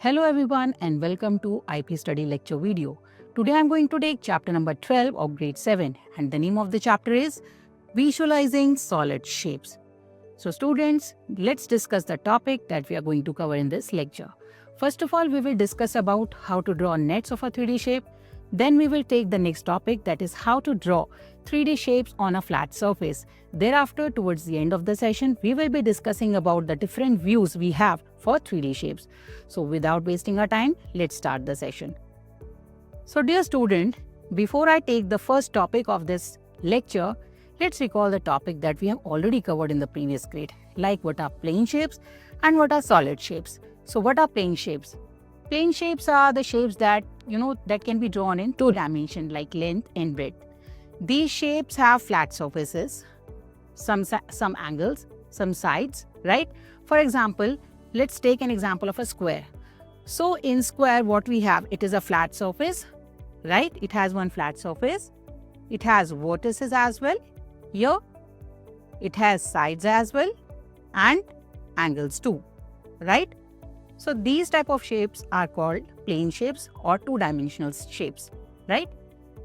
Hello everyone and welcome to IP Study lecture video. Today I am going to take chapter number 12 of grade 7 and the name of the chapter is Visualizing Solid Shapes. So students, let's discuss the topic that we are going to cover in this lecture. First of all, we will discuss about how to draw nets of a 3D shape. Then we will take the next topic, that is how to draw 3D shapes on a flat surface. Thereafter, towards the end of the session, we will be discussing about the different views we have for 3D shapes. So without wasting our time, let's start the session. So dear student, before I take the first topic of this lecture, let's recall the topic that we have already covered in the previous grade, like what are plane shapes and what are solid shapes. So what are plane shapes? Plane shapes are the shapes that that can be drawn in two dimensions like length and breadth. These shapes have flat surfaces, some angles, some sides, right? For example, let's take an example of a square. So in square, what we have, it is a flat surface, right? It has one flat surface. It has vertices as well. Here, it has sides as well and angles too, right? So these type of shapes are called plane shapes or two-dimensional shapes, right?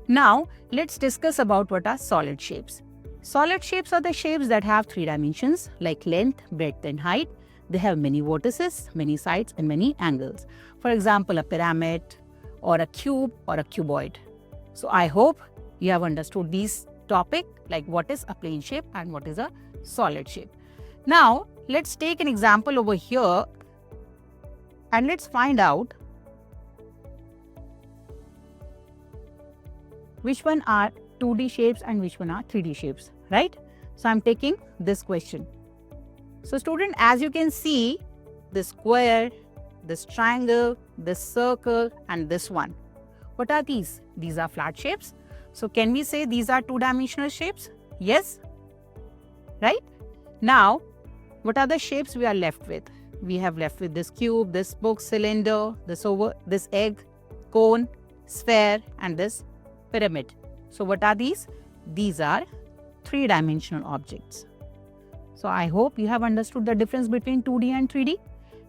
Now, let's discuss about what are solid shapes. Solid shapes are the shapes that have three dimensions like length, breadth and height. They have many vertices, many sides and many angles. For example, a pyramid or a cube or a cuboid. So I hope you have understood these topic, like what is a plane shape and what is a solid shape. Now, let's take an example over here and let's find out which one are 2D shapes and which one are 3D shapes, right? So I'm taking this question. So student, as you can see, this square, this triangle, this circle and this one. What are these? These are flat shapes. So can we say these are two-dimensional shapes? Yes, right? Now, what are the shapes we are left with? We have left with this cube, this box, cylinder, this egg, cone, sphere and this pyramid. So what are these? These are three-dimensional objects. So I hope you have understood the difference between 2D and 3D.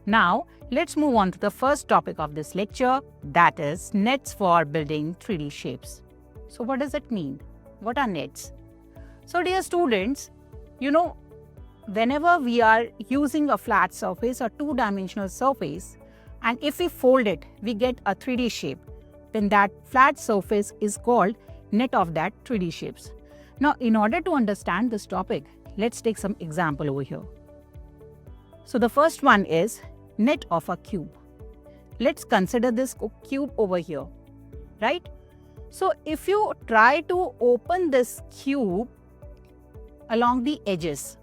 Now let's move on to the first topic of this lecture, that is nets for building 3D shapes. So what does it mean? What are nets? So dear students, whenever we are using a flat surface or two-dimensional surface, and if we fold it, we get a 3D shape, then that flat surface is called net of that 3D shapes. Now, in order to understand this topic, let's take some example over here. So the first one is net of a cube. Let's consider this cube over here, right? So if you try to open this cube along the edges,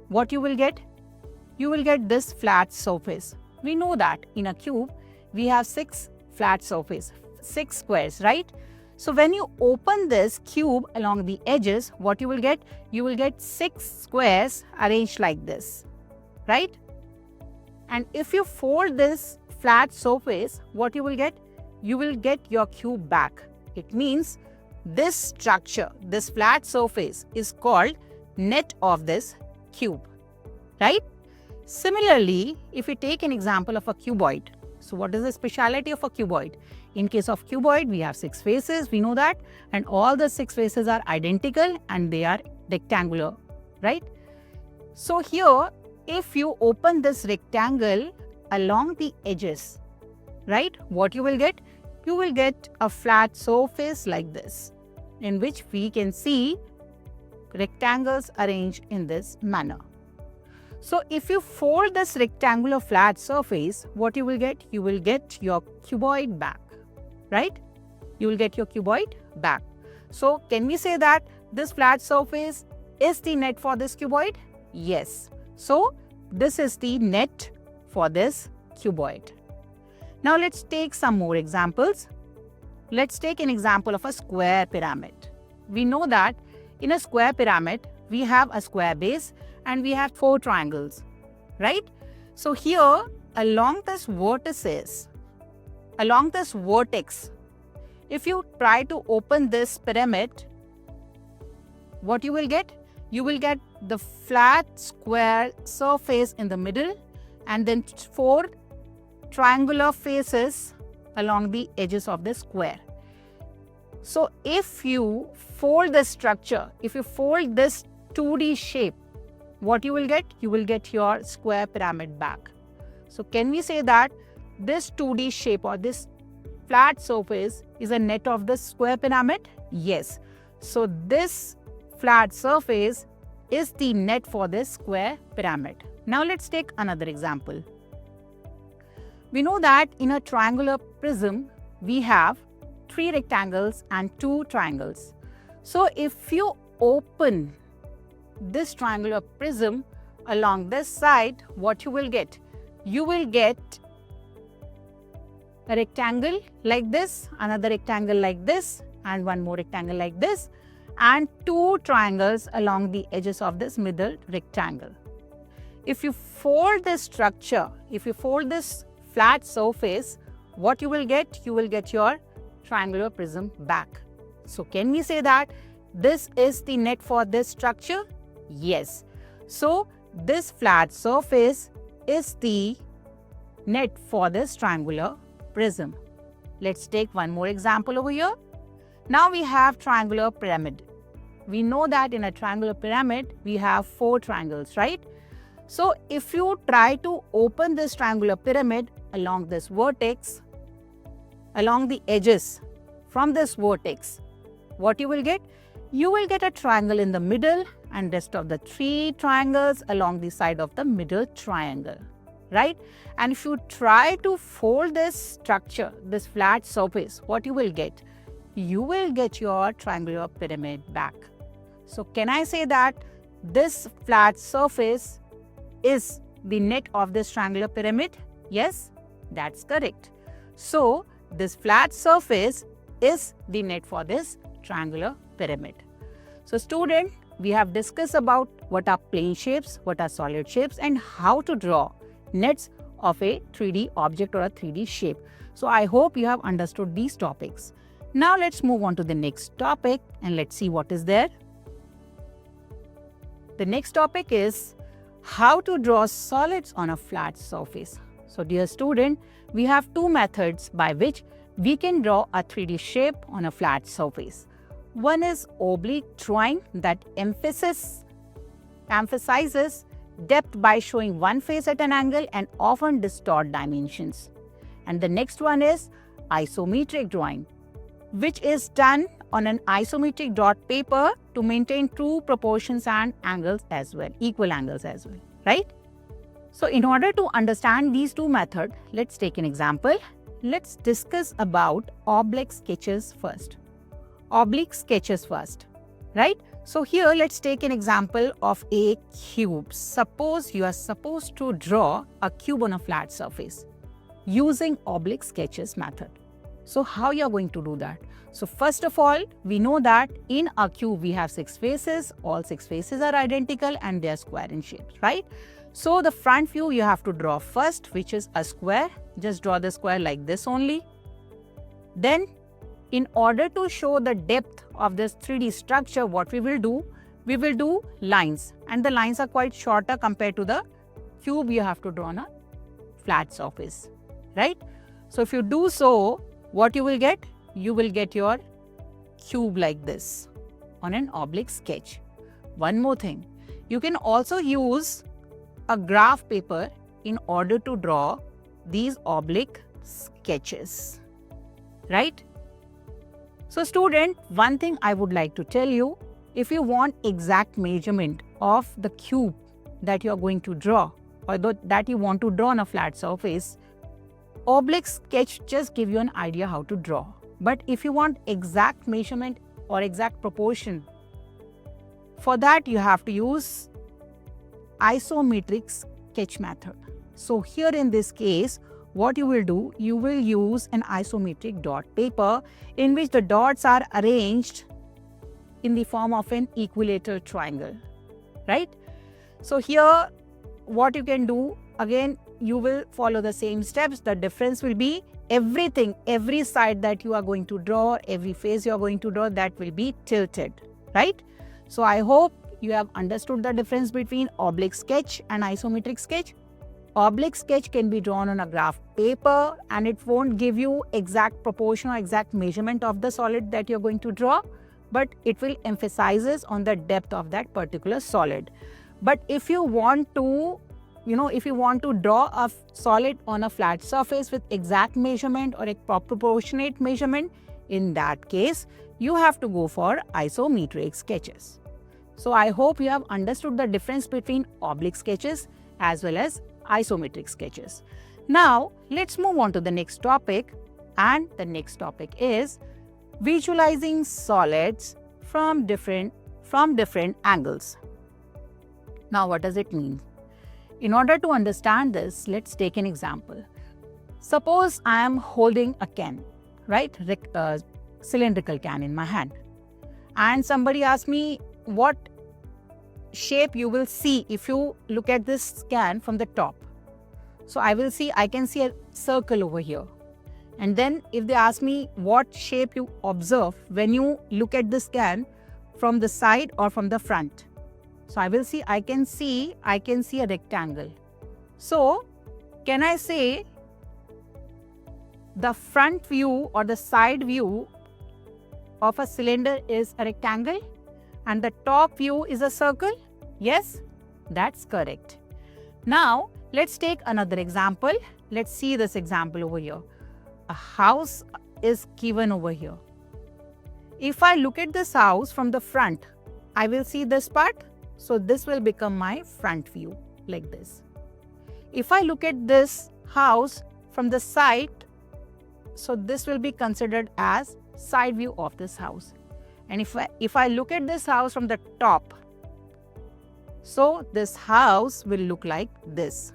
what you will get? You will get this flat surface. We know that in a cube, we have 6 flat surfaces, 6 squares, right? So when you open this cube along the edges, what you will get? You will get 6 squares arranged like this, right? And if you fold this flat surface, what you will get? You will get your cube back. It means this structure, this flat surface is called net of this cube, right? Similarly, if we take an example of a cuboid, so what is the speciality of a cuboid? In case of cuboid, we have 6 faces, we know that, and all the 6 faces are identical and they are rectangular, right? So here, if you open this rectangle along the edges, right, what you will get? You will get a flat surface like this, in which we can see rectangles arranged in this manner. So if you fold this rectangular flat surface, what you will get? You will get your cuboid back, right? You will get your cuboid back. So can we say that this flat surface is the net for this cuboid? Yes. So this is the net for this cuboid. Now let's take some more examples. Let's take an example of a square pyramid. We know that in a square pyramid, we have a square base and we have 4 triangles, right? So here, along this vertex, if you try to open this pyramid, what you will get? You will get the flat square surface in the middle and then 4 triangular faces along the edges of the square. So if you fold the structure, if you fold this 2D shape, what you will get? You will get your square pyramid back. So can we say that this 2D shape or this flat surface is a net of the square pyramid? Yes. So this flat surface is the net for this square pyramid. Now let's take another example. We know that in a triangular prism, we have 3 rectangles and 2 triangles. So if you open this triangular prism along this side, what you will get? You will get a rectangle like this, another rectangle like this, and one more rectangle like this, and 2 triangles along the edges of this middle rectangle. If you fold this structure, if you fold this flat surface, what you will get? You will get your triangular prism back. So can we say that this is the net for this structure? Yes. So this flat surface is the net for this triangular prism. Let's take one more example over here. Now we have triangular pyramid. We know that in a triangular pyramid, we have 4 triangles, right? So if you try to open this triangular pyramid along this vertex, along the edges from this vertex, what you will get? You will get a triangle in the middle and rest of the 3 triangles along the side of the middle triangle, right? And if you try to fold this structure, this flat surface, what you will get? You will get your triangular pyramid back. So can I say that this flat surface is the net of this triangular pyramid? Yes, that's correct. So this flat surface is the net for this triangular pyramid. So student, we have discussed about what are plane shapes, what are solid shapes, and how to draw nets of a 3D object or a 3D shape. So I hope you have understood these topics. Now let's move on to the next topic and let's see what is there. The next topic is how to draw solids on a flat surface. So dear student, we have 2 methods by which we can draw a 3D shape on a flat surface. One is oblique drawing that emphasizes depth by showing one face at an angle and often distort dimensions. And the next one is isometric drawing, which is done on an isometric dot paper to maintain true proportions and angles as well, equal angles as well, right? So in order to understand these 2 methods, let's take an example. Let's discuss about oblique sketches first. Oblique sketches first, right? So here let's take an example of a cube. Suppose you are supposed to draw a cube on a flat surface using oblique sketches method. So how you are going to do that? So first of all, we know that in a cube we have 6 faces. All 6 faces are identical and they are square in shape, right? So the front view you have to draw first, which is a square. Just draw the square like this only. Then in order to show the depth of this 3D structure, what we will do lines, and the lines are quite shorter compared to the cube you have to draw on a flat surface, right? So if you do so, what you will get? You will get your cube like this on an oblique sketch. One more thing, you can also use a graph paper in order to draw these oblique sketches, right? So student, one thing I would like to tell you, if you want exact measurement of the cube that you are going to draw or that you want to draw on a flat surface, oblique sketch just give you an idea how to draw. But if you want exact measurement or exact proportion, for that you have to use isometric sketch method. So here in this case, what you will do, you will use an isometric dot paper in which the dots are arranged in the form of an equilateral triangle, right? So here what you can do, again you will follow the same steps. The difference will be everything, every side that you are going to draw, every face you are going to draw, that will be tilted, right? So I hope you have understood the difference between oblique sketch and isometric sketch. oblique sketch can be drawn on a graph paper and it won't give you exact proportion or exact measurement of the solid that you're going to draw, but it will emphasizes on the depth of that particular solid. But if you want to, if you want to draw a solid on a flat surface with exact measurement or a proportionate measurement, in that case, you have to go for isometric sketches. So I hope you have understood the difference between oblique sketches as well as isometric sketches. Now, let's move on to the next topic, and the next topic is visualizing solids from different angles. Now, what does it mean? In order to understand this, let's take an example. Suppose I am holding a can, right? Cylindrical can in my hand. And somebody asks me what shape you will see if you look at this can from the top. So I can see a circle over here. And then if they ask me what shape you observe when you look at this can from the side or from the front. So I can see a rectangle. So can I say the front view or the side view of a cylinder is a rectangle and the top view is a circle? Yes, that's correct. Now, let's take another example. Let's see this example over here. A house is given over here. If I look at this house from the front, I will see this part. So this will become my front view like this. If I look at this house from the side, so this will be considered as side view of this house. And if I look at this house from the top, so this house will look like this.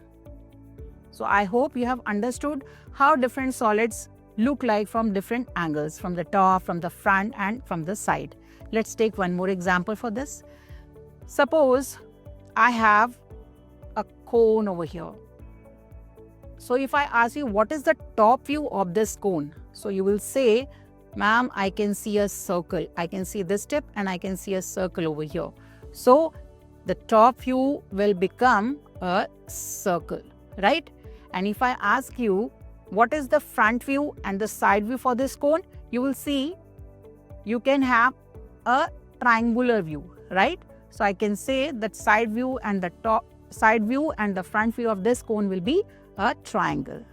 So I hope you have understood how different solids look like from different angles, from the top, from the front and from the side. Let's take one more example for this. Suppose I have a cone over here. So if I ask you what is the top view of this cone, so you will say, ma'am, I can see a circle. I can see this tip and I can see a circle over here. So the top view will become a circle, right? And if I ask you what is the front view and the side view for this cone, you will see you can have a triangular view, right? So I can say that side view and the front view of this cone will be a triangle,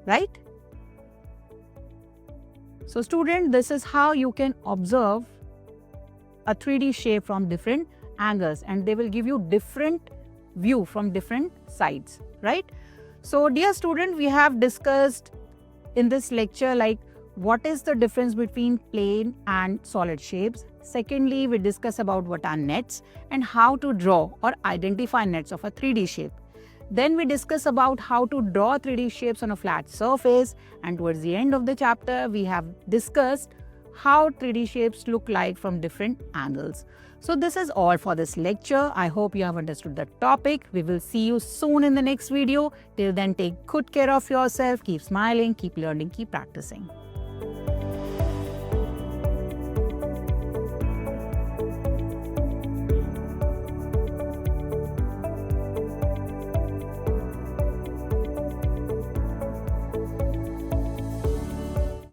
right? So student, this is how you can observe a 3D shape from different angles and they will give you different view from different sides, right? So dear student, we have discussed in this lecture like what is the difference between plane and solid shapes. Secondly, we discuss about what are nets and how to draw or identify nets of a 3D shape. Then we discuss about how to draw 3D shapes on a flat surface, and towards the end of the chapter, we have discussed how 3D shapes look like from different angles. So this is all for this lecture. I hope you have understood the topic. We will see you soon in the next video. Till then, take good care of yourself. Keep smiling, keep learning, keep practicing.